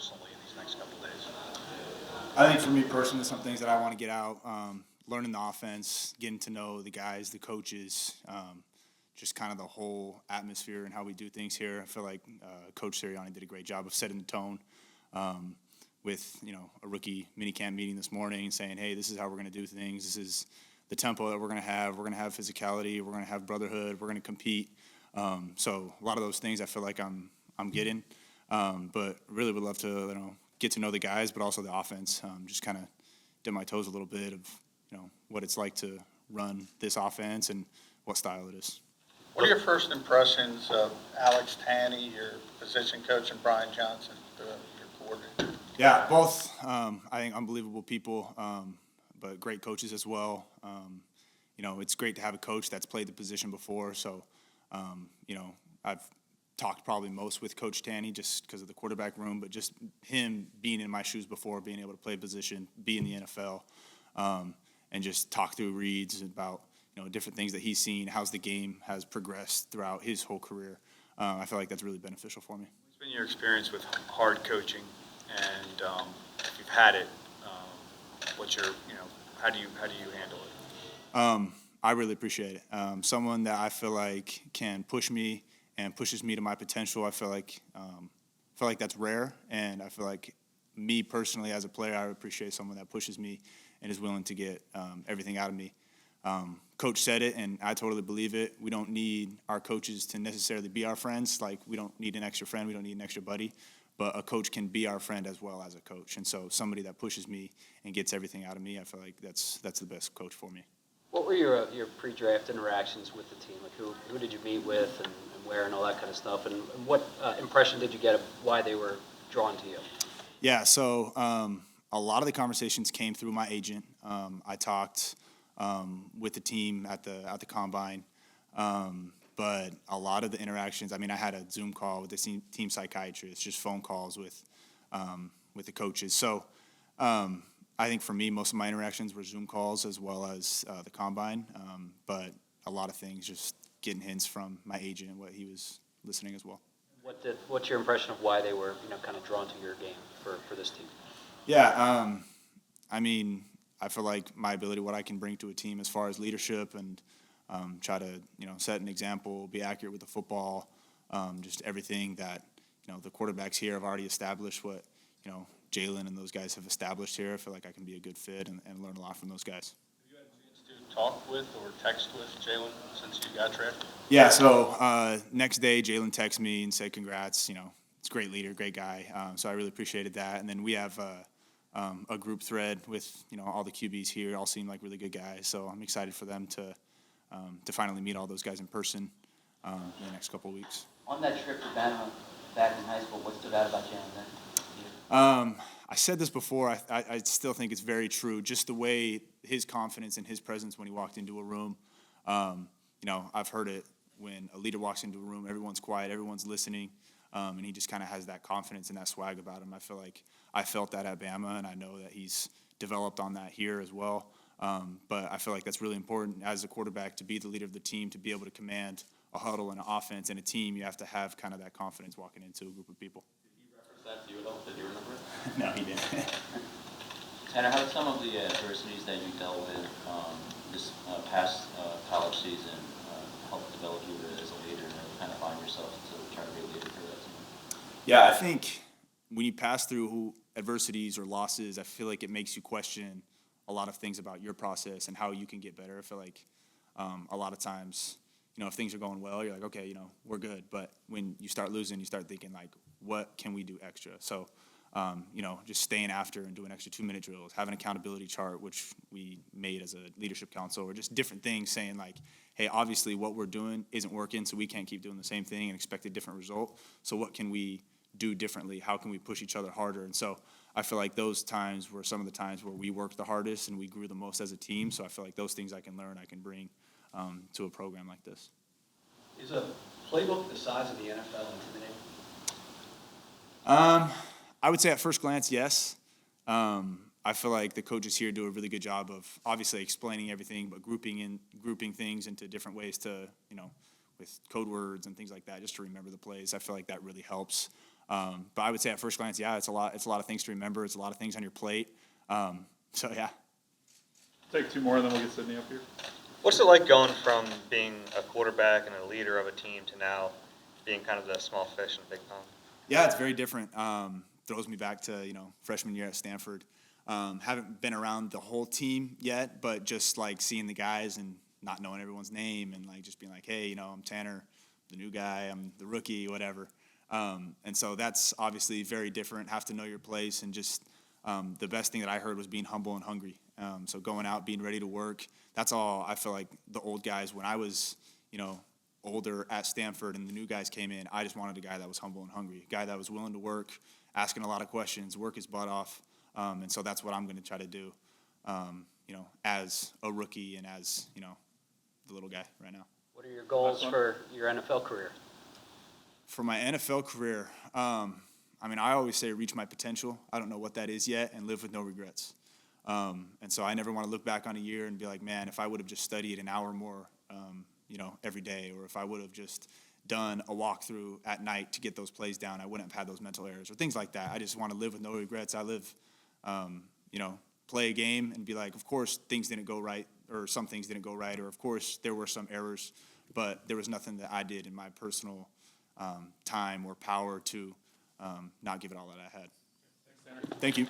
personally in these next couple days? I think for me personally, some things that I want to get out, learning the offense, getting to know the guys, the coaches, just kind of the whole atmosphere and how we do things here. I feel like Coach Sirianni did a great job of setting the tone with a rookie minicamp meeting this morning, saying, "Hey, this is how we're going to do things. This is the tempo that we're going to have. We're going to have physicality. We're going to have brotherhood. We're going to compete." So a lot of those things I feel like I'm getting, but really would love to get to know the guys, but also the offense. Just kind of dip my toes a little bit of what it's like to run this offense and what style it is. What are your first impressions of Alex Tanney, your position coach, and Brian Johnson, your coordinator? Yeah, both I think unbelievable people, but great coaches as well. It's great to have a coach that's played the position before. So, I've talked probably most with Coach Tanney just because of the quarterback room, but just him being in my shoes before, being able to play a position, be in the NFL, and just talk through reads about different things that he's seen, how's the game has progressed throughout his whole career. I feel like that's really beneficial for me. What's been your experience with hard coaching, and if you've had it, what's your how do you handle it? I really appreciate it. Someone that I feel like can push me and pushes me to my potential. I feel like that's rare, and I feel like me personally as a player, I appreciate someone that pushes me and is willing to get everything out of me. Coach said it, and I totally believe it. We don't need our coaches to necessarily be our friends. Like, we don't need an extra friend. We don't need an extra buddy. But a coach can be our friend as well as a coach. And so somebody that pushes me and gets everything out of me, I feel like that's the best coach for me. What were your pre-draft interactions with the team? Like, who did you meet with and where and all that kind of stuff? And what impression did you get of why they were drawn to you? Yeah, so a lot of the conversations came through my agent. I talked with the team at the combine, but a lot of the interactions. I mean, I had a Zoom call with the team psychiatrist, just phone calls with the coaches. So I think for me, most of my interactions were Zoom calls as well as the combine, but a lot of things just getting hints from my agent and what he was listening as well. What's your impression of why they were kind of drawn to your game for this team? Yeah, I mean, I feel like my ability, what I can bring to a team as far as leadership and try to set an example, be accurate with the football, just everything that the quarterbacks here have already established. What Jalen and those guys have established here, I feel like I can be a good fit and learn a lot from those guys. Have you had a chance to talk with or text with Jalen since you got drafted? Yeah, so next day Jalen texted me and said congrats. It's a great leader, great guy. So I really appreciated that. And then we have a group thread with all the QBs here. All seem like really good guys. So I'm excited for them to finally meet all those guys in person in the next couple of weeks. On that trip to Bama back in high school, what stood out about Jalen then? I said this before. I still think it's very true. Just the way his confidence and his presence when he walked into a room. I've heard it when a leader walks into a room, everyone's quiet, everyone's listening, and he just kind of has that confidence and that swag about him. I feel like I felt that at Bama, and I know that he's developed on that here as well. But I feel like that's really important as a quarterback to be the leader of the team, to be able to command a huddle and an offense and a team. You have to have kind of that confidence walking into a group of people. That to you at all? Did you remember it? No, he didn't. Tanner, how did some of the adversities that you dealt with this past college season help develop you as a leader and kind of find yourself to try to be a leader for that team? Yeah, I think when you pass through adversities or losses, I feel like it makes you question a lot of things about your process and how you can get better. I feel like a lot of times, if things are going well, you're like, okay, we're good. But when you start losing, you start thinking, like, what can we do extra? So, just staying after and doing extra 2-minute drills, have an accountability chart, which we made as a leadership council, or just different things saying, like, hey, obviously what we're doing isn't working, so we can't keep doing the same thing and expect a different result. So what can we do differently? How can we push each other harder? And so I feel like those times were some of the times where we worked the hardest and we grew the most as a team. So I feel like those things I can learn, I can bring to a program like this. Is a playbook the size of the NFL intimidating? I would say at first glance, yes. I feel like the coaches here do a really good job of obviously explaining everything, but grouping things into different ways to, with code words and things like that, just to remember the plays. I feel like that really helps. But I would say at first glance, yeah, it's a lot of things to remember. It's a lot of things on your plate. So yeah. Take two more, and then we'll get Sydney up here. What's it like going from being a quarterback and a leader of a team to now being kind of the small fish in a big pond? Yeah, it's very different. Throws me back to, freshman year at Stanford. Haven't been around the whole team yet, but just like seeing the guys and not knowing everyone's name and like just being like, hey, I'm Tanner, the new guy, I'm the rookie, whatever. And so that's obviously very different. Have to know your place, and just the best thing that I heard was being humble and hungry. So going out, being ready to work. That's all I feel like the old guys, when I was, older at Stanford and the new guys came in, I just wanted a guy that was humble and hungry, a guy that was willing to work, asking a lot of questions, work his butt off. And so that's what I'm going to try to do, as a rookie and as, the little guy right now. What are your goals for your NFL career? For my NFL career, I always say reach my potential. I don't know what that is yet, and live with no regrets. And so I never want to look back on a year and be like, man, if I would have just studied an hour more, every day, or if I would have just done a walkthrough at night to get those plays down, I wouldn't have had those mental errors or things like that. I just want to live with no regrets. I live, play a game and be like, of course things didn't go right, or some things didn't go right, or of course there were some errors, but there was nothing that I did in my personal time or power to not give it all that I had. Thanks, Tanner. Thank you.